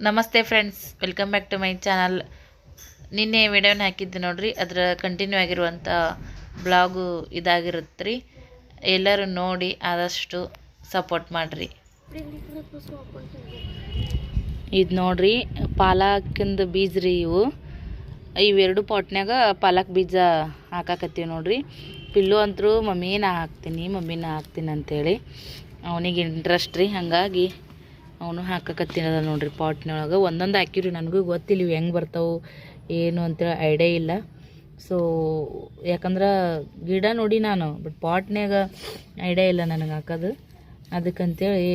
ನಮಸ್ತೆ friends, welcome back to my channel. ನಿನ್ನೆ ವಿಡಿಯೋನ ಹಾಕಿದ್ದೆ ನೋಡ್ರಿ, ಅದರ ಕಂಟಿನ್ಯೂ ಆಗಿರುವಂಥ ಬ್ಲಾಗು ಇದಾಗಿರುತ್ತೆ ರೀ. ಎಲ್ಲರೂ ನೋಡಿ ಆದಷ್ಟು ಸಪೋರ್ಟ್ ಮಾಡಿರಿ. ಇದು ನೋಡ್ರಿ ಪಾಲಕಿಂದ ಬೀಜ ರೀ. ಇವೆರಡು ಪಾಟ್ನ್ಯಾಗ ಪಾಲಕ್ ಬೀಜ ಹಾಕಾಕತ್ತೀವಿ ನೋಡ್ರಿ. ಪಿಲ್ಲು ಅಂತರೂ ಮಮ್ಮಿ ನಾ ಹಾಕ್ತೀನಿ ಅಂತೇಳಿ ಅವನಿಗೆ ಇಂಟ್ರೆಸ್ಟ್ ರೀ. ಹಾಗಾಗಿ ಅವನು ಹಾಕಕತ್ತಿನದ ನೋಡ್ರಿ ಪಾಟ್ನೊಳಗೆ. ಒಂದೊಂದು ಹಾಕಿವ್ರಿ, ನನಗೂ ಗೊತ್ತಿಲ್ಲ ಇವು ಹೆಂಗೆ ಬರ್ತಾವೆ ಏನು ಅಂತೇಳಿ ಐಡಿಯಾ ಇಲ್ಲ. ಸೊ ಯಾಕಂದ್ರೆ ಗಿಡ ನೋಡಿ ನಾನು, ಬಟ್ ಪಾಟ್ನ್ಯಾಗ ಐಡಿಯಾ ಇಲ್ಲ ನನಗೆ ಹಾಕೋದು. ಅದಕ್ಕಂತೇಳಿ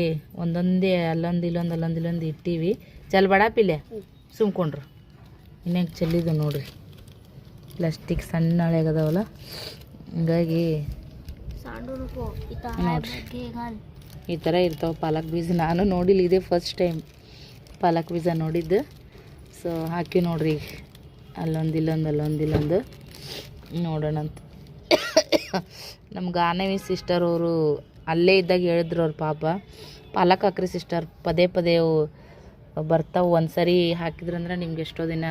ಒಂದೊಂದೇ ಅಲ್ಲೊಂದು ಇಟ್ಟೀವಿ. ಬಡ ಪಿಲ್ಲೆ ಸುಮ್ಕೊಂಡ್ರು ಇನ್ನೇನು ಚೆಲ್ಲಿದ್ದು ನೋಡ್ರಿ. ಪ್ಲಾಸ್ಟಿಕ್ ಸಣ್ಣ ಹಳೆಗದಾವಲ್ಲ, ಹಿಂಗಾಗಿ ನೋಡ್ರಿ ಈ ಥರ ಇರ್ತಾವೆ ಪಾಲಕ್ ಬೀಜ. ನಾನು ನೋಡಿಲ್ಲ, ಇದೇ ಫಸ್ಟ್ ಟೈಮ್ ಪಾಲಕ್ ಬೀಜ ನೋಡಿದ್ದು. ಸೊ ಹಾಕಿ ನೋಡ್ರಿ, ಅಲ್ಲೊಂದು ನೋಡೋಣಂತ. ನಮ್ಮ ಗಾನವಿ ಸಿಸ್ಟರ್ ಅವರು ಅಲ್ಲೇ ಇದ್ದಾಗ ಹೇಳಿದ್ರು ಅವ್ರ ಪಾಪ, ಪಾಲಕ್ ಹಾಕ್ರಿ ಸಿಸ್ಟರ್, ಪದೇ ಅವು ಬರ್ತಾವೆ. ಒಂದು ಸರಿ ಹಾಕಿದ್ರಂದ್ರೆ ನಿಮ್ಗೆ ಎಷ್ಟೋ ದಿನ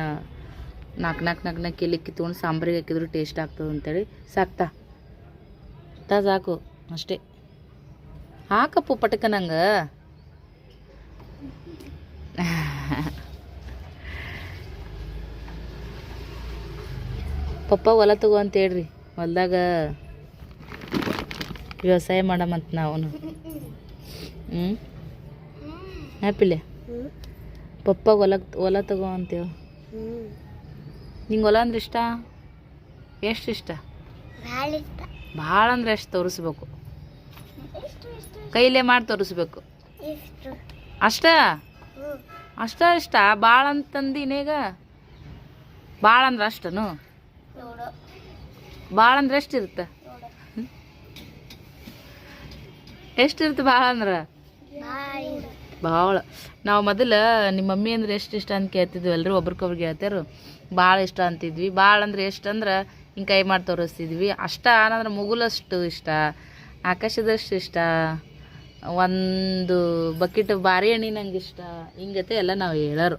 ನಾಲ್ಕು ಕಿಲಿಕ್ಕಿ ತೊಗೊಂಡು ಸಾಂಬಾರಿಗೆ ಹಾಕಿದ್ರು ಟೇಸ್ಟ್ ಆಗ್ತದೆ ಅಂತೇಳಿ. ಸಾಕ್ತಾ ಸಾಕು ಅಷ್ಟೇ. ಹಾಕಪ್ಪು ಪಟಕ ನಂಗೆ. ಪಪ್ಪ ಹೊಲ ತಗೋ ಅಂತ ಹೇಳ್ರಿ, ಹೊಲ್ದಾಗ ವ್ಯವಸಾಯ ಮಾಡಮಂತ ನಾವು. ಹ್ಯಾಪಿಲೆ ಪಪ್ಪ ಹೊಲ ತಗೋ ಅಂತೇಳಿ. ನಿಂಗೆ ಹೊಲ ಅಂದ್ರೆ ಇಷ್ಟ? ಎಷ್ಟು ಇಷ್ಟ? ಭಾಳ ಅಂದ್ರೆ ಎಷ್ಟು ತೋರಿಸ್ಬೇಕು, ಕೈಲೇ ಮಾಡಿ ತೋರಿಸ್ಬೇಕು ಅಷ್ಟ ಇಷ್ಟ. ಭಾಳ ಅಂತಂದಿನೇಗ, ಭಾಳ ಅಂದ್ರೆ ಅಷ್ಟನು? ಭಾಳ ಅಂದ್ರೆ ಎಷ್ಟಿರುತ್ತೆ? ಎಷ್ಟಿರುತ್ತೆ ಭಾಳ ಅಂದ್ರೆ? ಭಾಳ. ನಾವು ಮೊದಲು ನಿಮ್ಮ ಮಮ್ಮಿ ಅಂದ್ರೆ ಎಷ್ಟು ಇಷ್ಟ ಅಂತ ಕೇಳ್ತಿದ್ವಿ ಎಲ್ಲರೂ, ಒಬ್ರಿಗೊಬ್ರಿಗೆ ಹೇಳ್ತಾರು. ಭಾಳ ಇಷ್ಟ ಅಂತಿದ್ವಿ. ಭಾಳ ಅಂದ್ರೆ ಎಷ್ಟು ಅಂದ್ರೆ ಹಿಂಗೆ ಕೈ ಮಾಡಿ ತೋರಿಸ್ತಿದ್ವಿ. ಅಷ್ಟ ಅನ್ನಂದ್ರೆ ಮುಗುಲಷ್ಟು ಇಷ್ಟ, ಆಕಾಶದಷ್ಟು ಇಷ್ಟ, ಒಂದು ಬಕೆಟ್ ಬಾರಿ ಎಣ್ಣೆ ನಂಗೆ ಇಷ್ಟ, ಹಿಂಗತೆ ಎಲ್ಲ ನಾವು ಹೇಳೋರು.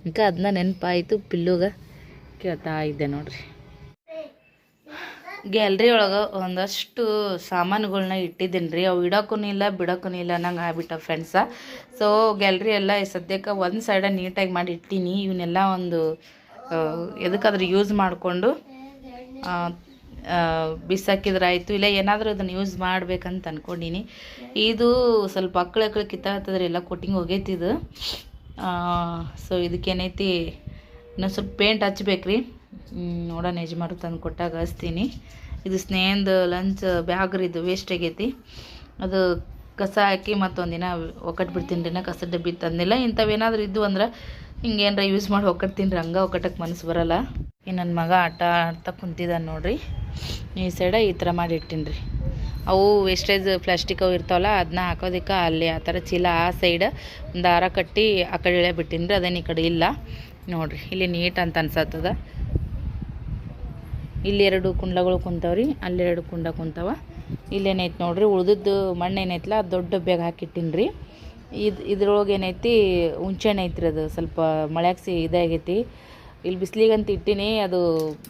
ಈಗ ಅದನ್ನ ನೆನಪಾಯಿತು, ಪಿಲ್ಲುಗೆ ಕೇಳ್ತಾ ಇದ್ದೆ ನೋಡ್ರಿ. ಗ್ಯಾಲ್ರಿ ಒಳಗೆ ಒಂದಷ್ಟು ಸಾಮಾನುಗಳ್ನ ಇಟ್ಟಿದ್ದೀನಿ ರೀ. ಅವು ಇಡೋಕ್ಕೂ ಇಲ್ಲ ಬಿಡೋಕ್ಕೂ ಇಲ್ಲ ನಂಗೆ ಆಗ್ಬಿಟ್ಟ ಫ್ರೆಂಡ್ಸ. ಸೊ ಗ್ಯಾಲ್ರಿ ಎಲ್ಲ ಸದ್ಯಕ್ಕೆ ಒಂದು ಸೈಡ ನೀಟಾಗಿ ಮಾಡಿ ಇಟ್ಟೀನಿ. ಇವನ್ನೆಲ್ಲ ಒಂದು ಎದಕ್ಕಾದ್ರೂ ಯೂಸ್ ಮಾಡಿಕೊಂಡು ಬಿಸಾಕಿದ್ರಾಯಿತು, ಇಲ್ಲ ಏನಾದರೂ ಅದನ್ನು ಯೂಸ್ ಮಾಡ್ಬೇಕಂತ ಅಂದ್ಕೊಂಡೀನಿ. ಇದು ಸ್ವಲ್ಪ ಅಕ್ಕಳು ಕಿತ್ತಾಗ್ತದ್ರಿ, ಎಲ್ಲ ಕೊಟ್ಟಿಂಗ್ ಹೋಗೈತಿದು. ಸೊ ಇದಕ್ಕೇನೈತಿ, ಇನ್ನೊಂದು ಸ್ವಲ್ಪ ಪೇಂಟ್ ಹಚ್ಬೇಕ್ರಿ. ನೋಡೋಣ, ಯಜಮಾರು ತಂದು ಕೊಟ್ಟಾಗ ಹಚ್ತೀನಿ. ಇದು ಸ್ನೇಹದ ಲಂಚ್ ಬ್ಯಾಗ್ ರೀ, ಇದು ವೇಸ್ಟ್ ಆಗೈತಿ. ಅದು ಕಸ ಹಾಕಿ ಮತ್ತೊಂದಿನ ಒಕ್ಕಟ್ಟು ಬಿಡ್ತೀನಿ ರೀ. ಕಸದ ಡಬ್ಬಿ ತಂದಿಲ್ಲ. ಇಂಥವೇನಾದ್ರೂ ಇದ್ದು ಅಂದ್ರೆ ಹಿಂಗೇನಾರ ಯೂಸ್ ಮಾಡಿ ಒಕ್ಕಟ್ತೀನಿ ರೀ. ಹಂಗೆ ಒಕ್ಕಟ್ಟಕ್ಕೆ ಮನಸ್ಸು ಬರೋಲ್ಲ. ಇನ್ನು ನನ್ನ ಮಗ ಆಟ ಆಡ್ತಾ ಕುಂತಿದ್ದಾನೆ ನೋಡ್ರಿ. ಈ ಸೈಡ ಈ ಥರ ಮಾಡಿ ಇಟ್ಟೀನಿ ರೀ. ಅವು ವೇಸ್ಟೇಜ್ ಪ್ಲಾಸ್ಟಿಕ್ ಅವು ಇರ್ತಾವಲ್ಲ, ಅದನ್ನ ಹಾಕೋದಕ್ಕೆ ಅಲ್ಲಿ ಆ ಥರ ಚೀಲ ಆ ಸೈಡ್ ಒಂದು ದಾರ ಕಟ್ಟಿ ಆ ಕಡೆ ಇಳೆ ಬಿಟ್ಟೀನಿ ರೀ. ಅದೇನು ಈ ಕಡೆ ಇಲ್ಲ ನೋಡಿರಿ. ಇಲ್ಲಿ ನೀಟ್ ಅಂತ ಅನ್ಸತ್ತದ. ಇಲ್ಲಿ 2 ಕುಂಡಗಳು ಕುಂತಾವ್ರಿ, ಅಲ್ಲಿ 2 ಕುಂಡ ಕುಂತಾವ. ಇಲ್ಲೇನೈತೆ ನೋಡ್ರಿ, ಉಳ್ದದ್ದು ಮಣ್ಣು ಏನೈತಲ್ಲ ಅದು ದೊಡ್ಡ ಡಬ್ಬ್ಯಾಗ ಹಾಕಿಟ್ಟೀನಿ ರೀ. ಇದ್ರೊಳಗೆ ಏನೈತಿ, ಹುಂಚೆಣ್ಣೆ ಐತ್ರಿ. ಅದು ಸ್ವಲ್ಪ ಮಳೆಯಾಗಿಸಿ ಇದಾಗೈತಿ. ಇಲ್ಲಿ ಬಿಸಿಲಿಗಂತ ಇಟ್ಟೀನಿ. ಅದು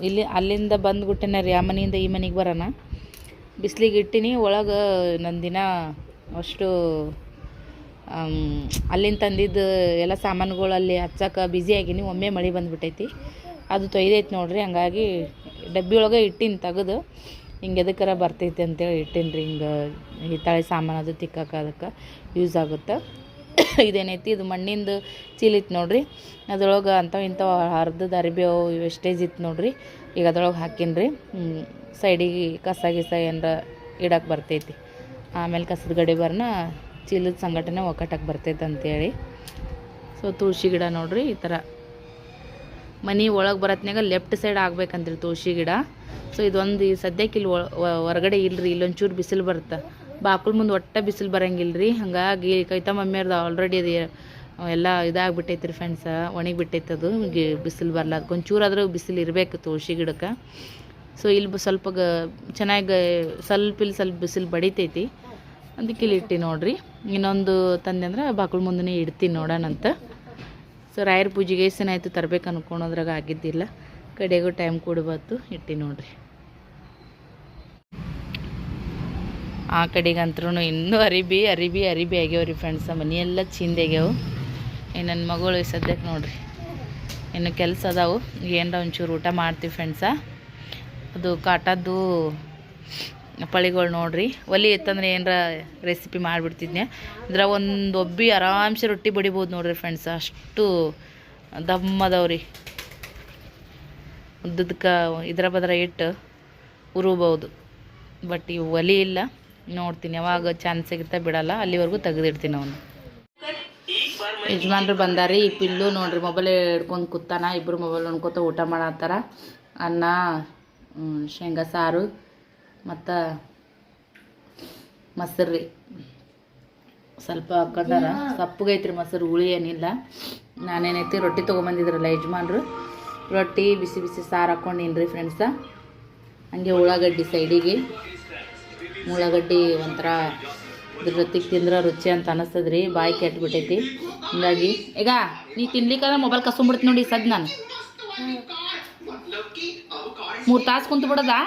ಇಲ್ಲಿ ಅಲ್ಲಿಂದ ಬಂದುಬಿಟ್ಟೆನ ರೀ, ಆ ಮನೆಯಿಂದ ಈ ಮನೆಗೆ ಬರೋಣ. ಬಿಸಿಲಿಗೆ ಇಟ್ಟೀನಿ. ಒಳಗೆ ನಂದಿನ ಅಷ್ಟು ಅಲ್ಲಿಂದ ತಂದಿದ್ದು ಎಲ್ಲ ಸಾಮಾನುಗಳು ಅಲ್ಲಿ ಹಚ್ಚಕ್ಕೆ ಬ್ಯುಸಿ ಆಗೀನಿ. ಒಮ್ಮೆ ಮಳೆ ಬಂದುಬಿಟ್ಟೈತಿ, ಅದು ತೊಯ್ದೈತೆ ನೋಡ್ರಿ. ಹಂಗಾಗಿ ಡಬ್ಬಿ ಒಳಗೆ ಇಟ್ಟೀನಿ ತೆಗೆದು, ಹಿಂಗೆ ಎದಕ್ಕಾರ ಬರ್ತೈತೆ ಅಂತೇಳಿ ಇಟ್ಟೀನಿ ರೀ. ಹಿಂಗೆ ಹಿತ್ತಾಳೆ ಸಾಮಾನು ಅದು ತಿಕ್ಕಕ್ಕೆ ಅದಕ್ಕೆ ಯೂಸ್ ಆಗುತ್ತೆ. ಇದೇನೈತಿ, ಇದು ಮಣ್ಣಿಂದು ಚೀಲಿತ್ತು ನೋಡ್ರಿ. ಅದ್ರೊಳಗೆ ಇಂಥವು ಅರ್ಧದ ಅರಿಬೇವು ವೇಸ್ಟೇಜ್ ಇತ್ತು ನೋಡ್ರಿ. ಈಗ ಅದ್ರೊಳಗೆ ಹಾಕೀನಿ ರೀ. ಸೈಡಿಗೆ ಕಸ ಏನಾರ ಇಡಕ್ಕೆ ಬರ್ತೈತಿ. ಆಮೇಲೆ ಕಸದ ಗಡಿಬಾರನ್ನ ಚೀಲದ ಸಂಘಟನೆ ಒಕ್ಕಟ್ಟಕ್ಕೆ ಬರ್ತೈತೆ ಅಂತೇಳಿ. ಸೊ ತುಳಸಿ ಗಿಡ ನೋಡ್ರಿ, ಈ ಥರ ಮನೆ ಒಳಗೆ ಬರತ್ನಾಗ ಲೆಫ್ಟ್ ಸೈಡ್ ಆಗ್ಬೇಕಂತ್ರಿ ತುಳಸಿ ಗಿಡ. ಸೊ ಇದೊಂದು ಈ ಸದ್ಯಕ್ಕೆ ಇಲ್ಲಿ ಹೊರಗಡೆ ಇಲ್ಲರಿ. ಇಲ್ಲೊಂಚೂರು ಬಿಸಿಲು ಬರುತ್ತೆ, ಬಾಕುಳ ಮುಂದೆ ಒಟ್ಟ ಬಿಸಿಲು ಬರೋಂಗಿಲ್ಲ ರೀ. ಹಾಗಾಗಿ ಕೈತಾ ಮಮ್ಮಿಯರ್ದು ಆಲ್ರೆಡಿ ಅದು ಎಲ್ಲ ಇದಾಗ್ಬಿಟ್ಟೈತಿ ರೀ ಫ್ರೆಂಡ್ಸ, ಒಣಗಿ ಬಿಟ್ಟೈತೆ. ಅದು ಬಿಸಿಲು ಬರಲ್ಲ, ಅದಕ್ಕೊಂಚೂರು ಆದರೂ ಬಿಸಿಲು ಇರಬೇಕು ತುಳಸಿ ಗಿಡಕ್ಕೆ. ಸೊ ಇಲ್ಲಿ ಸ್ವಲ್ಪ ಚೆನ್ನಾಗಿ ಸ್ವಲ್ಪ ಬಿಸಿಲು ಬಡಿತೈತಿ. ಅದಕ್ಕೆ ಇಲ್ಲಿ ಇಟ್ಟು ನೋಡ್ರಿ. ಇನ್ನೊಂದು ತಂದೆ ಅಂದ್ರೆ ಬಾಕುಳ ಮುಂದೆ ಇಡ್ತೀನಿ ನೋಡೋಣಂತ. ಸೊ ರಾಯರ ಪೂಜೆಗೆ ಏನಾಯಿತು ತರಬೇಕು ಅನ್ಕೊಳೋದ್ರಾಗ ಆಗಿದ್ದಿಲ್ಲ, ಕಡೆಗೂ ಟೈಮ್ ಕೊಡ್ಬಾರ್ದು ಇಟ್ಟು ನೋಡ್ರಿ. ಆ ಕಡೆಗಂತ್ರೂ ಇನ್ನೂ ಅರಿಬಿ ಆಗ್ಯಾವ್ರಿ ಫ್ರೆಂಡ್ಸ. ಮನೆಯೆಲ್ಲ ಚಿಂದೆಗ್ಯಾವು. ನನ್ನ ಮಗಳು ಸದ್ಯಕ್ಕೆ ನೋಡ್ರಿ ಇನ್ನು ಕೆಲಸ ಅದಾವು, ಏನರ ಒಂಚೂರು ಊಟ ಮಾಡ್ತೀವಿ ಫ್ರೆಂಡ್ಸ. ಅದು ಕಾಟದ್ದು ಪಳಿಗಳು ನೋಡ್ರಿ, ಒಲಿ ಇತ್ತಂದ್ರೆ ಏನರ ರೆಸಿಪಿ ಮಾಡಿಬಿಡ್ತಿದ್ನೆ. ಇದ್ರ ಒಂದು ಒಬ್ಬಿ ಆರಾಮ್ಸೆ ರೊಟ್ಟಿ ಬಡಿಬೋದು ನೋಡ್ರಿ ಫ್ರೆಂಡ್ಸ, ಅಷ್ಟು ದಮ್ಮದವ್ರಿ. ಉದ್ದದಕ್ಕೆ ಇದ್ರ ಬದ್ರ ಇಟ್ಟು ಉರುಬೋದು. ಬಟ್ ಈ ಒಲಿ ಇಲ್ಲ, ನೋಡ್ತೀನಿ ಯಾವಾಗ ಚಾನ್ಸ್ ಸಿಗುತ್ತಾ ಬಿಡಲ್ಲ, ಅಲ್ಲಿವರೆಗೂ ತೆಗೆದಿಡ್ತೀನಿ ಅವನು. ಯಜಮಾನ್ರು ಬಂದಾರಿ. ಈ ಪಿಲ್ಲು ನೋಡ್ರಿ ಮೊಬೈಲ್ ಹಿಡ್ಕೊಂಡು ಕೂತಾನ, ಇಬ್ಬರು ಮೊಬೈಲ್ ನೋಡ್ಕೊತ ಊಟ ಮಾಡತ್ತಾರ. ಅನ್ನ, ಶೇಂಗಾ ಸಾರು ಮತ್ತು ಮೊಸರು ರೀ ಸ್ವಲ್ಪ ಹಾಕೊಂಡಾರ. ಸಪ್ಪಗೈತ್ರಿ ಮೊಸರು, ಹುಳಿ ಏನಿಲ್ಲ. ನಾನೇನೈತಿ ರೊಟ್ಟಿ ತೊಗೊಂಬಂದಿದ್ರಲ್ಲ ಯಜಮಾನ್ರು, ರೊಟ್ಟಿ ಬಿಸಿ ಬಿಸಿ ಸಾರು ಹಾಕ್ಕೊಂಡಿನಿ ರೀ ಫ್ರೆಂಡ್ಸ. ಹಂಗೆ ಉಳ್ಳಾಗಡ್ಡಿ ಸೈಡಿಗೆ, ಉಳ್ಳಾಗಡ್ಡಿ ಒಂಥರ ಇದ್ರ ಜೊತೆಗೆ ತಿಂದ್ರೆ ರುಚಿ ಅಂತ ಅನ್ನಿಸ್ತದ್ರಿ, ಬಾಯಿ ಕೆಟ್ಬಿಟ್ಟೈತಿ. ಹಿಂಗಾಗಿ ಈಗ ನೀ ತಿನ್ಲಿಕ್ಕಂದ್ರೆ ಮೊಬೈಲ್ ಕಸ್ಕೊಂಡ್ಬಿಡ್ತೀನಿ ನೋಡಿ ಸದ್. ನಾನು 3 ತಾಸು ಕುಂತು ಬಿಡೋದಾ?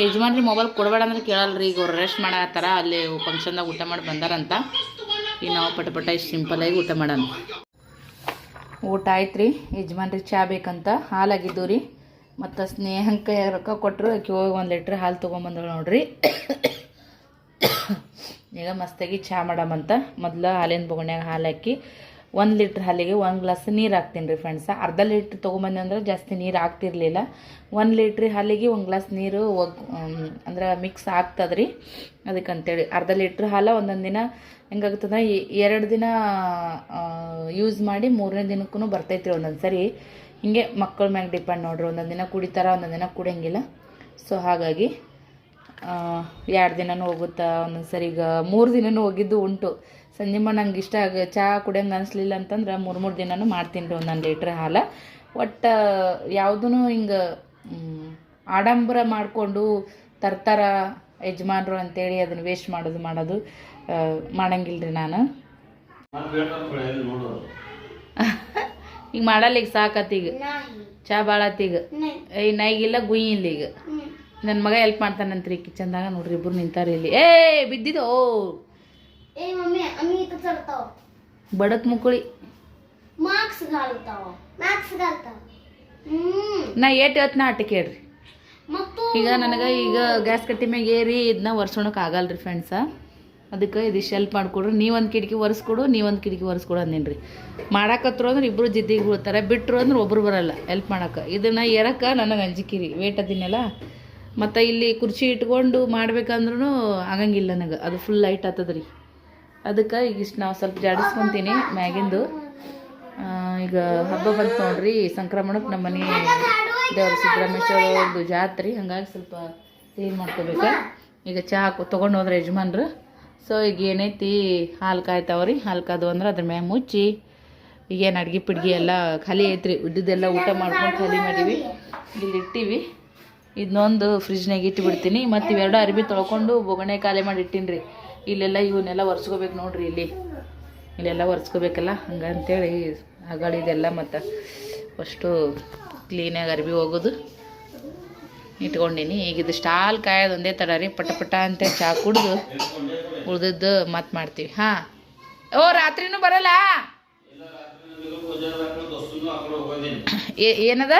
ಯಜಮಾನ್ರಿ ಮೊಬೈಲ್ ಕೊಡಬೇಡ ಅಂದ್ರೆ ಕೇಳಲ್ರಿ. ಈಗ ಅವ್ರು ರೆಸ್ಟ್ ಮಾಡತ್ತಾರ, ಅಲ್ಲಿ ಫಂಕ್ಷನ್ದಾಗ ಊಟ ಮಾಡಿ ಬಂದಾರಂತ. ಈಗ ನಾವು ಪಟ ಇಷ್ಟು ಸಿಂಪಲ್ಲಾಗಿ ಊಟ ಮಾಡೋಣ. ಊಟ ಆಯ್ತು ರೀ. ಯಜಮಾನ್ರಿಗೆ ಚಹಾ ಬೇಕಂತ ಹಾಲಾಗಿದ್ದು ರೀ, ಮತ್ತು ಸ್ನೇಹಕ್ಕೆ ರೊಕ್ಕ ಕೊಟ್ಟರು. ಆಕೆ ಹೋಗಿ 1 ಲೀಟ್ರ್ ಹಾಲು ತೊಗೊಂಬಂದಳು ನೋಡ್ರಿ. ಈಗ ಮಸ್ತಾಗಿ ಚಹಾ ಮಾಡಮಂತ ಮೊದಲು ಹಾಲಿನ ಬೊಗಣ್ಯಾಗ ಹಾಲು ಹಾಕಿ 1 ಲೀಟ್ರ್ ಹಾಲಿಗೆ 1 ಗ್ಲಾಸ್ ನೀರು ಹಾಕ್ತೀನಿ ರೀ ಫ್ರೆಂಡ್ಸ. ಅರ್ಧ ಲೀಟ್ರ್ ತೊಗೊಂಬಂದೆ ಅಂದ್ರೆ ಜಾಸ್ತಿ ನೀರು ಹಾಕ್ತಿರ್ಲಿಲ್ಲ. 1 ಲೀಟ್ರ್ ಹಾಲಿಗೆ 1 ಗ್ಲಾಸ್ ನೀರು ಅಂದ್ರೆ ಮಿಕ್ಸ್ ಆಗ್ತದೆ ರೀ. ಅದಕ್ಕಂತೇಳಿ ಅರ್ಧ ಲೀಟ್ರ್ ಹಾಲು ಒಂದೊಂದು ದಿನ ಹೆಂಗಾಗುತ್ತಂದ್ರೆ 2 ದಿನ ಯೂಸ್ ಮಾಡಿ 3ನೇ ದಿನಕ್ಕೂ ಬರ್ತೈತಿ ರೀ ಒಂದೊಂದು ಸರಿ. ಹಿಂಗೆ ಮಕ್ಕಳ ಮ್ಯಾಗ ಡಿಪೆಂಡ್ ನೋಡ್ರಿ, ಒಂದೊಂದು ದಿನ ಕುಡಿತಾರ, ಒಂದೊಂದು ದಿನ ಕುಡಿಯಂಗಿಲ್ಲ. ಸೊ ಹಾಗಾಗಿ 2 ದಿನನೂ ಹೋಗುತ್ತಾ, ಒಂದೊಂದು ಸರಿ ಈಗ 3 ದಿನನೂ ಹೋಗಿದ್ದು ಉಂಟು. ಸಂಜೆಮ್ಮ ನಂಗೆ ಇಷ್ಟ ಚಹಾ ಕುಡಿಯಂಗೆ ಅನಿಸ್ಲಿಲ್ಲ ಅಂತಂದ್ರೆ 3 ದಿನನೂ ಮಾಡ್ತೀನಿ ರೀ 1 ಲೀಟ್ರ್ ಹಾಲು. ಒಟ್ಟು ಯಾವುದೂ ಹಿಂಗೆ ಆಡಂಬರ ಮಾಡಿಕೊಂಡು ತರ್ತಾರ ಯಜಮಾನ್ರು ಅಂತೇಳಿ ಅದನ್ನು ವೇಸ್ಟ್ ಮಾಡೋದು ಮಾಡಂಗಿಲ್ಲ ರೀ ನಾನು. ಈಗ ಮಾಡಲ್ಲ, ಈಗ ಸಾಕತ್ತೀಗ ಚಹಾ ಭಾಳತ್ತೀಗ. ನೈಗಿಲ್ಲ ಗುಯಿ ಇಲ್ಲ ಈಗ. ನನ್ನ ಮಗ ಹೆಲ್ಪ್ ಮಾಡ್ತಾನಂತ್ರಿ ಕಿಚನ್ದಾಗ. ನೋಡ್ರಿ ಇಬ್ಬರು ನಿಂತಾರೆ ಇಲ್ಲಿ. ಬಿದ್ದಿದ್ದು ಬಡಕ್ ಮುಕ್ಕಳಿ ನಾ ಏಟ್ ಹೇಳ್ತೀನಿ ಆಟ ಕೇಳ್ರಿ. ಈಗ ನನಗೆ ಈಗ ಗ್ಯಾಸ್ ಕಟ್ಟಿ ಮ್ಯಾಗ ಏರಿ ಇದನ್ನ ಒರ್ಸೋಣಕ್ಕೆ ಆಗಲ್ರಿ ಫ್ರೆಂಡ್ಸ. ಅದಕ್ಕೆ ಇದಿಷ್ಟು ಹೆಲ್ಪ್ ಮಾಡಿಕೊಡ್ರಿ. ನೀವೊಂದು ಕಿಟಕಿ ಒರೆಸ್ಕೊಡು, ನೀವೊಂದು ಕಿಟಕಿ ಒರೆಸ್ಕೊಡು ಅಂದೇನು ರೀ. ಮಾಡಾಕತ್ರು ಅಂದ್ರೆ ಇಬ್ಬರು ಜಿದ್ದಿಗೆ ಬೀಳ್ತಾರೆ, ಬಿಟ್ಟರು ಅಂದ್ರೆ ಒಬ್ರು ಬರಲ್ಲ ಹೆಲ್ಪ್ ಮಾಡಕ್ಕೆ. ಇದನ್ನು ಏರಕ್ಕೆ ನನಗೆ ಅಂಜಿಕಿರಿ, ವೇಟ್ ಅದಿನೆಲ್ಲ. ಮತ್ತು ಇಲ್ಲಿ ಕುರ್ಚಿ ಇಟ್ಕೊಂಡು ಮಾಡ್ಬೇಕಂದ್ರೂ ಆಗಂಗಿಲ್ಲ ನನಗೆ, ಅದು ಫುಲ್ ಲೈಟ್ ಆಗ್ತದೆ ರೀ. ಅದಕ್ಕೆ ಈಗ ಇಷ್ಟು ನಾವು ಸ್ವಲ್ಪ ಜಾಡಿಸ್ಕೊತೀನಿ ಮ್ಯಾಗಿಂದು. ಈಗ ಹಬ್ಬ ಬಂತು ನೋಡ್ರಿ, ಸಂಕ್ರಮಣಕ್ಕೆ ನಮ್ಮ ಮನೆ ದೇವ್ರ ಸಿದ್ದರಾಮೇಶ್ವರವ್ರದ್ದು ಜಾತ್ರೆ, ಹಂಗಾಗಿ ಸ್ವಲ್ಪ ಕ್ಲೀನ್ ಮಾಡ್ಕೋಬೇಕು. ಈಗ ಚಹಾ ತೊಗೊಂಡು ಹೋದ್ರೆ ಯಜಮಾನ್ರು. ಸೊ ಈಗ ಏನೈತಿ ಹಾಲು ಕಾಯ್ತಾವ್ರಿ. ಹಾಲು ಕಾದು ಅಂದ್ರೆ ಅದ್ರ ಮ್ಯಾಗ ಮುಚ್ಚಿ ಈಗೇನು ಅಡ್ಗೆ ಪಿಡ್ಗಿ ಎಲ್ಲ ಖಾಲಿ ಐತ್ರಿ. ಉದ್ದಿದ್ದೆಲ್ಲ ಊಟ ಮಾಡ್ಕೊಂಡು ಖಾಲಿ ಮಾಡೀವಿ, ಇಲ್ಲಿ ಇಟ್ಟೀವಿ. ಇದನ್ನೊಂದು ಫ್ರಿಜ್ನಾಗ ಇಟ್ಟುಬಿಡ್ತೀನಿ. ಮತ್ತು ಇವೆರಡು ಅರಿಬಿ ತೊಳ್ಕೊಂಡು ಬೊಗಣೆ ಖಾಲಿ ಮಾಡಿ ಇಟ್ಟೀನಿ ರೀ. ಇಲ್ಲೆಲ್ಲ ಇವನ್ನೆಲ್ಲ ಒರೆಸ್ಕೋಬೇಕು ನೋಡ್ರಿ. ಇಲ್ಲೆಲ್ಲ ಒರೆಸ್ಕೋಬೇಕಲ್ಲ, ಹಂಗಂತೇಳಿ ಅಗಳಿದೆಲ್ಲ ಮತ್ತು ಅಷ್ಟು ಕ್ಲೀನಾಗಿ ಅರಿಬಿ ಹೋಗೋದು ಇಟ್ಕೊಂಡೀನಿ. ಈಗ ಇದಿಷ್ಟು ಹಾಲು ಕಾಯೋದು ಒಂದೇ ತಡ ರೀ. ಪಟ ಅಂತ ಚಹಾ ಕುಡಿದು ಉಳ್ದದ್ದು ಮತ್ತೆ ಮಾಡ್ತೀವಿ. ಹಾಂ, ರಾತ್ರಿನೂ ಬರಲ್ಲ? ಏನದ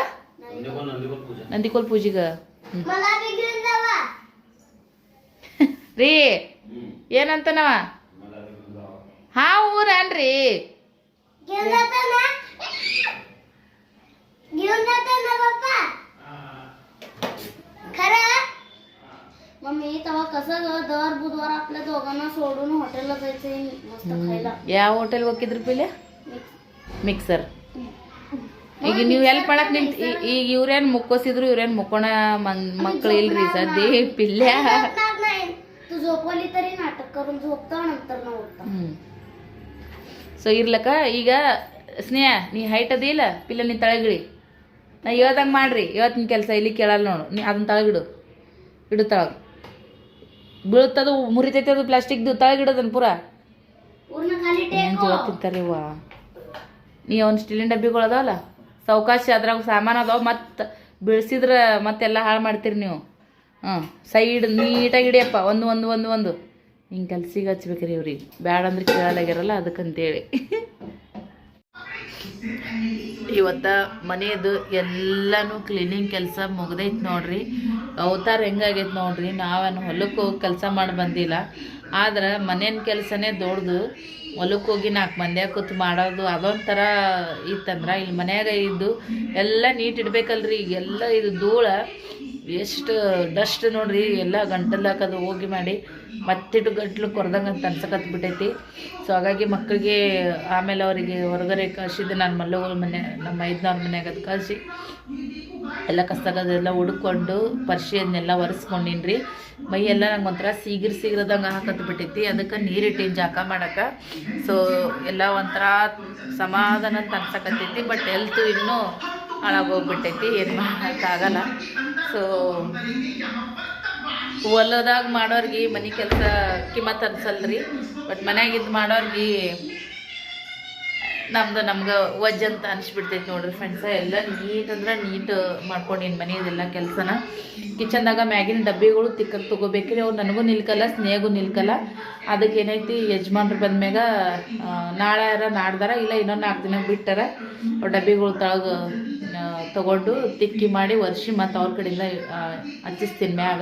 ನಂದಿಕೋಲ್ ಪೂಜೆಗೆ ರೀ ಏನಂತನವ? ಊರನ್ರಿ मम्मी तेव्हा कसं दर बुधवार आपल्या दोघांना सोडून हॉटेलला जायचंय मस्त खायला. ಯಾವ ಹೋಟೆಲ್ ಹೋಗಿದ್ರಿ ಪಿಲೆ? ಮಿಕ್ಸರ್. ಈಗ ನೀವು ಹೆಲ್ಪ್ ಮಾಡಕ್ಕೆ ನಿಂತು ಈಗ ಇವ್ರೇನು ಮುಕ್ಕೋಸಿದ್ರು, ಇವ್ರೇನು ಮುಕ್ಕೋಣ ಮಕ್ಕಳು ಇಲ್ರಿ ಸದ್ಯ ಪಿಲ್ಯ. तू झोपवली तरी नाटक करून झोपता नंतर न उठता. ಸೊ ಇರ್ಲಕ್ಕ ಈಗ ಸ್ನೇಹ ನೀ ಹೈಟ್ ಅದಿಲ್ಲ ಪಿಲ್ಲ, ನೀ ತಳಗಿಳಿ. ನಾ ಹೇಳ್ದಂಗೆ ಮಾಡ್ರಿ. ಇವತ್ತಿನ ಕೆಲಸ ಇಲ್ಲಿ ಕೇಳಲ್ಲ ನೋಡು. ನೀ ಅದನ್ನ ತಳಗಿಡು, ಇಡು ತಳಗ ಬೀಳುತ್ತದು, ಮುರಿತೈತೆ ಅದು ಪ್ಲಾಸ್ಟಿಕ್ದು. ತಳಗಿಡೋದನ್ನು ಪೂರ ಊರ್ನ ಖಾಲಿ ಏನು ಜೀವ ತಿಂತಾರೆ ಇವ. ನೀ ಅವ್ನು ಸ್ಟೀಲಿನ ಡಬ್ಬಿಗಳು ಅದಾವಲ್ಲ ಸಾವಕಾಶ ಅದ್ರಾಗ ಸಾಮಾನು ಅದಾವ, ಮತ್ತು ಬೀಳ್ಸಿದ್ರೆ ಮತ್ತೆಲ್ಲ ಹಾಳು ಮಾಡ್ತೀರಿ ನೀವು. ಸೈಡ್ ನೀಟಾಗಿ ಹಿಡಿಯಪ್ಪ, ಒಂದು ಹಿಂಗೆ ಕೆಲ್ಸಿಗೆ ಹಚ್ಬೇಕ್ರಿ ಇವ್ರಿಗೆ, ಬ್ಯಾಡ ಅಂದ್ರೆ ಕೇಳಲಾಗ್ಯಾರಲ್ಲ ಅದಕ್ಕಂತೇಳಿ. ಇವತ್ತು ಮನೆಯದು ಎಲ್ಲನೂ ಕ್ಲೀನಿಂಗ್ ಕೆಲಸ ಮುಗ್ದೈತೆ ನೋಡ್ರಿ. ಅವತಾರ ಹೆಂಗಾಗೈತೆ ನೋಡ್ರಿ. ನಾವೇನು ಹೊಲಕ್ಕೆ ಹೋಗಿ ಕೆಲಸ ಮಾಡಿ ಬಂದಿಲ್ಲ, ಆದ್ರೆ ಮನೇನ ಕೆಲಸನೇ ದೊಡ್ಡದು. ಹೊಲಕ್ಕೆ ಹೋಗಿ 4 ಮಂದಿ ಕೂತು ಮಾಡೋದು ಅದೊಂಥರ ಇತ್ತಂದ್ರೆ, ಇಲ್ಲಿ ಮನ್ಯಾಗ ಇದ್ದು ಎಲ್ಲ ನೀಟ್ ಇಡ್ಬೇಕಲ್ರಿ. ಈಗೆಲ್ಲ ಇದು ಧೂಳ ಎಷ್ಟು ಡಸ್ಟ್ ನೋಡ್ರಿ, ಎಲ್ಲ ಗಂಟಲು ಹಾಕೋದು ಹೋಗಿ ಮಾಡಿ ಮತ್ತಿಟ್ಟು ಗಂಟ್ಲು ಕೊರ್ದಂಗೆ ಅಂತ ಅನ್ಸಕತ್ಬಿಟ್ಟೈತಿ. ಸೊ ಹಾಗಾಗಿ ಮಕ್ಕಳಿಗೆ ಆಮೇಲೆ ಅವರಿಗೆ ಹೊರಗಡೆ ಕಳಿಸಿದ್ದು ನಾನು ಮಲ್ಲಗಳ ಮನೆ, ನಮ್ಮ ಮೈದ್ನವ್ರ ಮನೆಯಾಗ ಅದು ಕಳಿಸಿ ಎಲ್ಲ ಕಸಗದೆಲ್ಲ ಹುಡ್ಕೊಂಡು ಪರ್ಶಿಯನ್ನೆಲ್ಲ ಒರೆಸ್ಕೊಂಡಿನಿ ರೀ. ಮೈಯೆಲ್ಲ ನಂಗೆ ಒಂಥರ ಸೀಗಿರ್ದಂಗೆ ಹಾಕತ್ಬಿಟ್ಟೈತಿ. ಅದಕ್ಕೆ ನೀರಿಟ್ಟಿನ ಜಾಕ ಮಾಡಕ್ಕೆ. ಸೊ ಎಲ್ಲ ಒಂಥರ ಸಮಾಧಾನ ಅಂತ ಅನ್ಸಕತ್ತೈತಿ. ಬಟ್ ಹೆಲ್ತು ಇನ್ನೂ ಹಾಳಾಗೋಗ್ಬಿಟ್ಟೈತಿ, ಏನು ಮಾಡೋಕ್ಕಾಗಲ್ಲ. ಸೊ ಹೊಲದಾಗ ಮಾಡೋರ್ಗೆ ಮನೆ ಕೆಲಸ ಕಿಮ್ಮತ್ತು ಅನ್ಸಲ್ರಿ, ಬಟ್ ಮನ್ಯಾಗಿದ್ದು ಮಾಡೋರ್ಗೆ ನಮ್ಗೆ ವಜ್ ಅಂತ ಅನಿಸ್ಬಿಡ್ತೈತಿ ನೋಡ್ರಿ ಫ್ರೆಂಡ್ಸ. ಎಲ್ಲ ನೀಟ್ ಅಂದ್ರೆ ನೀಟ್ ಮಾಡ್ಕೊಂಡಿನಿ ಮನೆಯದೆಲ್ಲ ಕೆಲಸನ. ಕಿಚನ್ದಾಗ ಮ್ಯಾಗಿನ ಡಬ್ಬಿಗಳು ತಿಕ್ಕಕ್ಕೆ ತೊಗೋಬೇಕ್ರಿ. ಅವ್ರು ನನಗೂ ನಿಲ್ಕಲ್ಲ, ಸ್ನೇಹಗೂ ನಿಲ್ಕಲ್ಲ. ಅದಕ್ಕೆ ಏನೈತಿ, ಯಜಮಾನ್ರು ಬಂದ್ಮ್ಯಾಗ ನಾಳೆ ನಾಡ್ದಾರ ಇಲ್ಲ ಇನ್ನೊಂದು 4 ದಿನ ಬಿಟ್ಟಾರ ಅವ್ರು ಡಬ್ಬಿಗಳು ತಳಗ ತೊಗೊಂಡು ತಿಕ್ಕಿ ಮಾಡಿ ಒರೆಸಿ ಮತ್ತು ಅವ್ರ ಕಡೆಯಿಂದ ಹಚ್ಚಿಸ್ತೀನಿ ಮ್ಯಾಗ.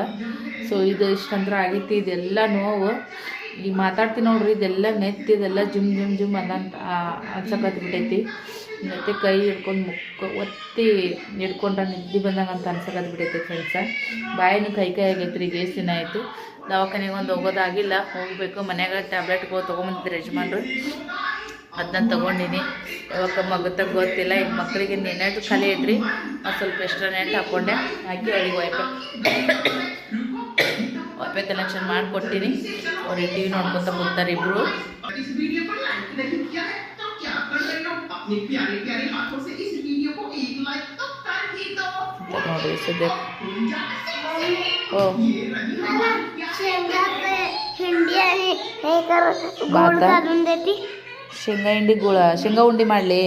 ಸೊ ಇದು ಇಷ್ಟಂದ್ರೆ ಆಗೈತಿ. ಇದೆಲ್ಲ ನೋವು ಈಗ ಮಾತಾಡ್ತೀನಿ ನೋಡ್ರಿ, ಇದೆಲ್ಲ ನೆತ್ತಿದೆಲ್ಲ ಜುಮ್ ಅನ್ನಂತ ಅನ್ಸಕತ್ಬಿಟ್ಟೈತಿ. ಮತ್ತು ಕೈ ಹಿಡ್ಕೊಂಡು ಒತ್ತಿ ಹಿಡ್ಕೊಂಡ್ರೆ ನಿದ್ದೆ ಬಂದಂಗೆ ಅಂತ ಅನ್ಸಕತ್ಬಿಟ್ಟೈತಿ ಫ್ರೆಂಡ್ಸ. ಬಾಯಿನೂ ಕೈ ಆಗೈತ್ರಿ. ಈಗ ಎಷ್ಟು ದಿನ ಆಯಿತು ದವಾಖಾನೆಗೆ ಒಂದು ಹೋಗೋದಾಗಿಲ್ಲ, ಹೋಗಬೇಕು. ಮನ್ಯಾಗ ಟ್ಯಾಬ್ಲೆಟ್ಗಳು ತೊಗೊಂಬಂದಿದ್ರು ಯಜಮಾನ್ರು, ಅದನ್ನ ತೊಗೊಂಡಿನಿ. ಯಾವಾಗ ಮಗುತ್ತ ಗೊತ್ತಿಲ್ಲ. ಈಗ ಮಕ್ಕಳಿಗೆ ನೆನೆಟ್ಟು ಖಾಲಿ ಐತ್ರಿ, ಸ್ವಲ್ಪ ಎಕ್ಸ್ಟ್ರಾ ನೆಟ್ ಹಾಕ್ಕೊಂಡೆ, ಹಾಕಿ ಅವಳಿಗೆ ವೈಫೈ ಕನೆಕ್ಷನ್ ಮಾಡಿಕೊಟ್ಟಿನಿ. ಅವ್ರಿಗೆ ಟಿ ವಿ ನೋಡ್ಕೊತ ಕೂತಾರೆ ಇಬ್ಬರು. ನೋಡ್ರಿ ಸದ್ಯ ಶೇಂಗಾ ಹಿಂಡಿ ಶೇಂಗಾ ಉಂಡಿ ಮಾಡಲಿ,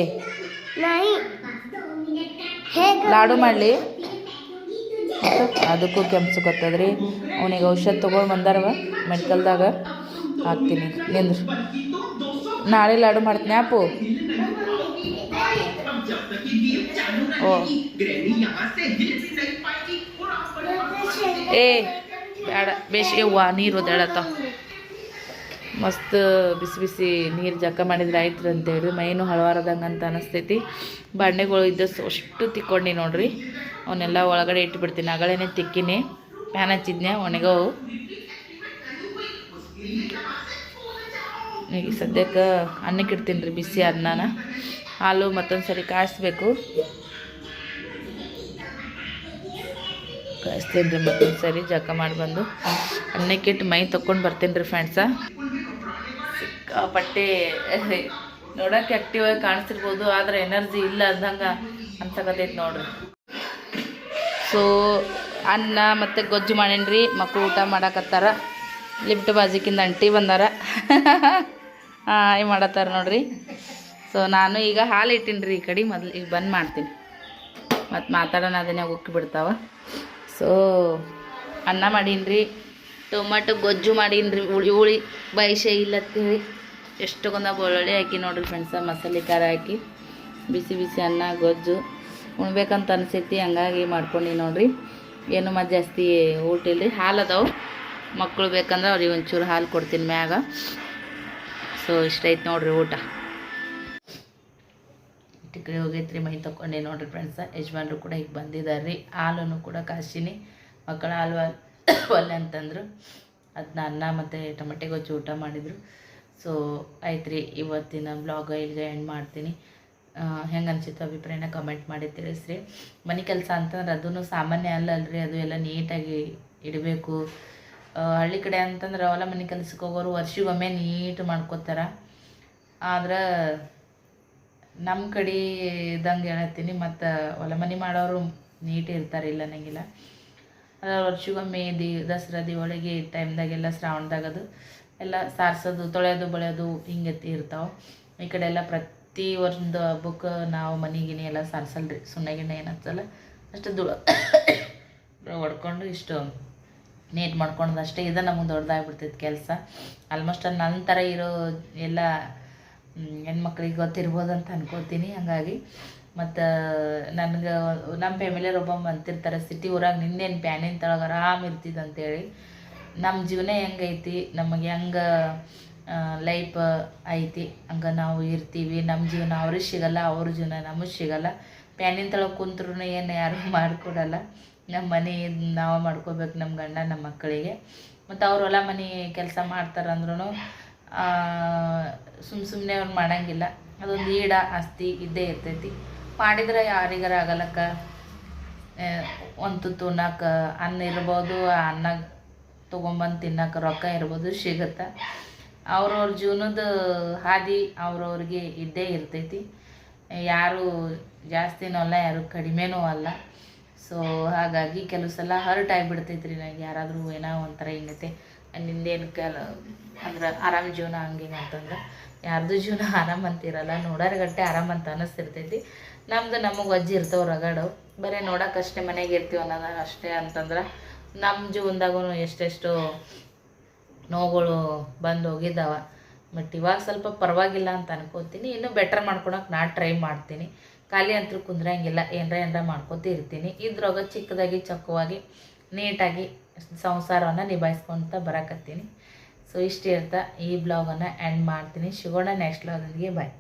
ಲಾಡು ಮಾಡಲಿ. ಅದಕ್ಕೂ ಕೆಂಪ್ಸಕತ್ತದ್ರಿ. ಅವನಿಗೆ ಔಷಧ ತೊಗೊಂಡು ಬಂದಾರವ ಮೆಡಿಕಲ್ದಾಗ, ಹಾಕ್ತೀನಿ ನಿಂದು. ನಾಳೆ ಲಾಡು ಮಾಡ್ತೀನಿ ಅಪ್ಪು. ಓ ಏ ಬೇಡ, ಬೇಸಿಗೆ ಹೂವು ನೀರು ಒದ್ದಾಡತ್ತಾವ. ಮಸ್ತ್ ಬಿಸಿ ಬಿಸಿ ನೀರು ಜಕ್ಕ ಮಾಡಿದ್ರೆ ಆಯ್ತು ಅಂತೇಳಿ ಮೈನು ಹಳವಾರದಂಗೆ ಅಂತ ಅನಿಸ್ತೈತಿ. ಬಾಂಡೆಗಳು ಇದ್ದಷ್ಟು ಅಷ್ಟು ತಿಕ್ಕೊಂಡು ನೋಡ್ರಿ. ಅವನ್ನೆಲ್ಲ ಒಳಗಡೆ ಇಟ್ಬಿಡ್ತೀನಿ. ಅಗಳೇನೆ ತಿಕ್ಕಿನಿ, ಪ್ಯಾನ್ ಹಚ್ಚಿದ್ನೆ, ಒಣಗವು. ಈಗ ಸದ್ಯಕ್ಕೆ ಅನ್ನಕ್ಕೆ ಇಡ್ತೀನಿ ರೀ ಬಿಸಿ ಅನ್ನನ. ಹಾಲು ಮತ್ತೊಂದು ಸರಿ ಕಾಯಿಸ್ಬೇಕು, ಕಾಯಿಸ್ತೀನಿ ರೀ ಮತ್ತೊಂದು ಸರಿ ಜಕ್ಕ ಮಾಡಿ ಬಂದು ಅನ್ನಕ್ಕಿಟ್ಟು ಮೈ ತೊಗೊಂಡು ಬರ್ತೀನಿ ರೀ ಫ್ರೆಂಡ್ಸ. ಸಿಕ್ಕಾಪಟ್ಟೆ ನೋಡೋಕೆ ಆ್ಯಕ್ಟಿವ್ ಆಗಿ ಕಾಣಿಸ್ತಿರ್ಬೋದು, ಆದರೆ ಎನರ್ಜಿ ಇಲ್ಲ ಅಂದಂಗೆ ಅನ್ಸಕತ್ತೈತೆ ನೋಡ್ರಿ. ಸೊ ಅನ್ನ ಮತ್ತು ಗೊಜ್ಜು ಮಾಡೀನಿ ರೀ. ಮಕ್ಕಳು ಊಟ ಮಾಡಕತ್ತಾರ. ಲಿಫ್ಟ್ ಬಾಜಿಕಿಂದ ಅಂಟಿ ಬಂದಾರ, ಮಾಡತ್ತಾರ ನೋಡ್ರಿ. ಸೊ ನಾನು ಈಗ ಹಾಲು ಇಟ್ಟೀನಿ ರೀ ಈ ಕಡೆ. ಮೊದಲು ಈಗ ಬಂದ್ ಮಾಡ್ತೀನಿ, ಮತ್ತು ಮಾತಾಡೋಣ ಅದನ್ನೇ ಉಕ್ಕಿ ಬಿಡ್ತಾವ. ಸೊ ಅನ್ನ ಮಾಡೀನಿ ರೀ, ಟೊಮೆಟೊ ಗೊಜ್ಜು ಮಾಡೀನಿ ರೀ. ಹುಳಿ ಬಯಸೆ ಇಲ್ಲತ್ತೇಳಿ ಎಷ್ಟೊಂದ ಬೆಳ್ಳುಳ್ಳಿ ಹಾಕಿ ನೋಡ್ರಿ ಫ್ರೆಂಡ್ಸ, ಮಸಾಲೆ ಖಾರ ಹಾಕಿ ಬಿಸಿ ಬಿಸಿ ಅನ್ನ ಗೊಜ್ಜು ಉಣ್ಬೇಕಂತ ಅನಿಸೈತಿ, ಹಂಗಾಗಿ ಮಾಡ್ಕೊಂಡು ನೋಡ್ರಿ. ಏನು ಮತ್ತು ಜಾಸ್ತಿ ಊಟ ಇಲ್ಲರಿ. ಹಾಲು ಅದಾವೆ, ಮಕ್ಕಳು ಬೇಕಂದ್ರೆ ಅವ್ರಿಗೆ ಒಂಚೂರು ಹಾಲು ಕೊಡ್ತೀನಿ ಮ್ಯಾಗ. ಸೊ ಇಷ್ಟ ಐತೆ ನೋಡ್ರಿ ಊಟ. ಈ ಕಡೆ ಹೋಗೈತ್ರಿ, ಮೈ ತಗೊಂಡೆ ನೋಡ್ರಿ ಫ್ರೆಂಡ್ಸ. ಯಜಮಾನ್ರು ಕೂಡ ಈಗ ಬಂದಿದ್ದಾರೆ ರೀ. ಹಾಲನ್ನು ಕೂಡ ಕಾಸಿನಿ. ಮಕ್ಕಳ ಹಾಲು ಒಲ್ಲೆ ಅಂತಂದರು. ಅದನ್ನ ಅನ್ನ ಮತ್ತು ಟೊಮೆಟೊ ಗೊಜ್ಜು ಊಟ ಮಾಡಿದರು. ಸೊ ಆಯ್ತು ರೀ, ಇವತ್ತಿನ ಬ್ಲಾಗ ಇಲ್ಲಿಗೆ ಎಂಡ್ ಮಾಡ್ತೀನಿ. ಹೆಂಗೆ ಅನ್ಸಿತ್ತು ಅಭಿಪ್ರಾಯನ ಕಮೆಂಟ್ ಮಾಡಿ ತಿಳಿಸ್ರಿ. ಮನೆ ಕೆಲಸ ಅಂತಂದ್ರೆ ಅದೂ ಸಾಮಾನ್ಯ ಅಲ್ಲಲ್ರಿ, ಅದು ಎಲ್ಲ ನೀಟಾಗಿ ಇಡಬೇಕು. ಹಳ್ಳಿ ಕಡೆ ಅಂತಂದ್ರೆ ಅವೆಲ್ಲ ಮನೆ ಕೆಲ್ಸಕ್ಕೆ ಹೋಗೋರು ವರ್ಷಿಗೊಮ್ಮೆ ನೀಟ್ ಮಾಡ್ಕೋತಾರೆ. ಆದ್ರೆ ನಮ್ಮ ಕಡೆ ಇದ್ದಂಗೆ ಹೇಳತ್ತೀನಿ, ಮತ್ತು ಹೊಲ ಮನೆ ಮಾಡೋರು ನೀಟ್ ಇರ್ತಾರೆ, ಇಲ್ಲ ಅನ್ನಂಗಿಲ್ಲ. ಅದ್ರ ವರ್ಷಿಗೊಮ್ಮೆ ದಸರಾ ದಿವಾಳಿಗೆ ಟೈಮ್ದಾಗೆಲ್ಲ ಶ್ರಾವಣದಾಗದು ಎಲ್ಲ ಸಾರಿಸೋದು ತೊಳೆಯೋದು ಬಳೆಯೋದು ಹಿಂಗೆ ಇರ್ತಾವೆ. ಈ ಕಡೆ ಎಲ್ಲ ಪ್ರತಿ ಒಂದು ಹಬ್ಬಕ್ಕೆ ನಾವು ಮನೆಗಿನಿ ಎಲ್ಲ ಸಾರಿಸಲ್ರಿ, ಸುಣ್ಣ ಗಿಣ್ಣೆ ಏನು ಹಚ್ಚಲ್ಲ, ಅಷ್ಟು ಧೂಳು ಹೊಡ್ಕೊಂಡು ಇಷ್ಟು ನೀಟ್ ಮಾಡ್ಕೊಳೋದು ಅಷ್ಟೇ. ಇದು ನಮಗೆ ದೊಡ್ಡದಾಗ್ಬಿಡ್ತೈತೆ ಕೆಲಸ. ಆಲ್ಮೋಸ್ಟ್ ನನ್ನ ಥರ ಇರೋ ಎಲ್ಲ ಹೆಣ್ಮಕ್ಳಿಗೆ ಗೊತ್ತಿರ್ಬೋದು ಅಂತ ಅನ್ಕೋತೀನಿ. ಹಾಗಾಗಿ ಮತ್ತು ನನಗೆ ನಮ್ಮ ಫ್ಯಾಮಿಲಿಯವ್ರು ಒಬ್ಬೊಮ್ಮೆ ಅಂತಿರ್ತಾರೆ, ಸಿಟಿ ಊರಾಗ ನಿಂದೇನು ಪ್ಯಾನಿನ ತಳಗೆ ಆರಾಮ್ ಇರ್ತಿದ್ದು ಅಂತೇಳಿ. ನಮ್ಮ ಜೀವನ ಹೆಂಗೈತಿ, ನಮಗೆ ಹೆಂಗೆ ಲೈಫ್ ಐತಿ ಹಂಗೆ ನಾವು ಇರ್ತೀವಿ. ನಮ್ಮ ಜೀವನ ಅವ್ರಿಗೆ ಸಿಗಲ್ಲ, ಅವ್ರ ಜೀವನ ನಮಗೆ ಸಿಗಲ್ಲ. ಪ್ಯಾನಿನ ತಳಗೆ ಕುಂತ್ರೂ ಏನು ಯಾರು ಮಾಡಿಕೊಡಲ್ಲ. ನಮ್ಮ ಮನೆ ನಾವು ಮಾಡ್ಕೋಬೇಕು, ನಮ್ಮ ಗಂಡ ನಮ್ಮ ಮಕ್ಕಳಿಗೆ. ಮತ್ತು ಅವ್ರು ಹೊಲ ಮನೆ ಕೆಲಸ ಮಾಡ್ತಾರಂದ್ರೂ ಸುಮ್ಮನೆ ಅವ್ರು ಮಾಡೋಂಗಿಲ್ಲ. ಅದೊಂದು ಈಡ ಆಸ್ತಿ ಇದ್ದೇ ಇರ್ತೈತಿ. ಮಾಡಿದ್ರೆ ಯಾರಿಗಾರ ಆಗಲಕ್ಕ ಒಂದು ತುತ್ತು ಉಣ್ಣಕ್ಕೆ ಅನ್ನ ಇರ್ಬೋದು, ಆ ಅನ್ನ ತೊಗೊಂಬಂದು ತಿನ್ನಕ್ಕೆ ರೊಕ್ಕ ಇರ್ಬೋದು, ಸಿಗುತ್ತೆ. ಅವ್ರವ್ರ ಜೀವನದ ಹಾದಿ ಅವ್ರವ್ರಿಗೆ ಇದ್ದೇ ಇರ್ತೈತಿ. ಯಾರು ಜಾಸ್ತಿನೂ ಅಲ್ಲ, ಯಾರು ಕಡಿಮೆನೂ ಅಲ್ಲ. ಸೊ ಹಾಗಾಗಿ ಕೆಲವು ಸಲ ಹರ್ಟ್ ಆಗಿಬಿಡ್ತೈತೆ ರೀ ನನಗೆ. ಯಾರಾದರೂ ಏನೋ ಒಂಥರ ಹಿಂಗೈತೆ ನಿಂದೇನು ಅಂದ್ರೆ ಆರಾಮ ಜೀವನ ಹಂಗಿಂಗೆ ಅಂತಂದ್ರೆ, ಯಾರ್ದು ಜೀವನ ಆರಾಮ ಅಂತಿರಲ್ಲ, ನೋಡೋರ್ಗಟ್ಟೆ ಆರಾಮ ಅಂತ ಅನ್ನಿಸ್ತಿರ್ತೈತಿ. ನಮ್ದು ನಮಗೆ ವಜ್ಜಿ ಇರ್ತಾವೆ ರಗಡು, ಬರೀ ನೋಡೋಕ್ಕಷ್ಟೇ ಮನೆಗೆ ಇರ್ತೀವಿ ಅನ್ನೋದು ಅಷ್ಟೇ. ಅಂತಂದ್ರೆ ನಮ್ಮ ಜೀವನದಾಗೂ ಎಷ್ಟೆಷ್ಟು ನೋವುಗಳು ಬಂದು ಹೋಗಿದ್ದಾವೆ. ಬಟ್ ಇವಾಗ ಸ್ವಲ್ಪ ಪರವಾಗಿಲ್ಲ ಅಂತ ಅನ್ಕೋತೀನಿ. ಇನ್ನೂ ಬೆಟರ್ ಮಾಡ್ಕೊಳಕ್ಕೆ ನಾನು ಟ್ರೈ ಮಾಡ್ತೀನಿ. ಖಾಲಿ ಅಂತೂ ಕುಂದ್ರಂಗಿಲ್ಲ, ಏನರ ಮಾಡ್ಕೋತ ಇರ್ತೀನಿ. ಇದ್ರೊಳಗೆ ಚಿಕ್ಕದಾಗಿ ಚಕ್ಕವಾಗಿ ನೀಟಾಗಿ ಸಂಸಾರವನ್ನು ನಿಭಾಯಿಸ್ಕೊತ ಬರಕತ್ತೀನಿ. ಸೊ ಇಷ್ಟು ಇರ್ತಾ ಈ ಬ್ಲಾಗನ್ನು ಎಂಡ್ ಮಾಡ್ತೀನಿ. ಸಿಗೋಣ ನೆಕ್ಸ್ಟ್ ಬ್ಲಾಗೊಂದಿಗೆ. ಬಾಯ್.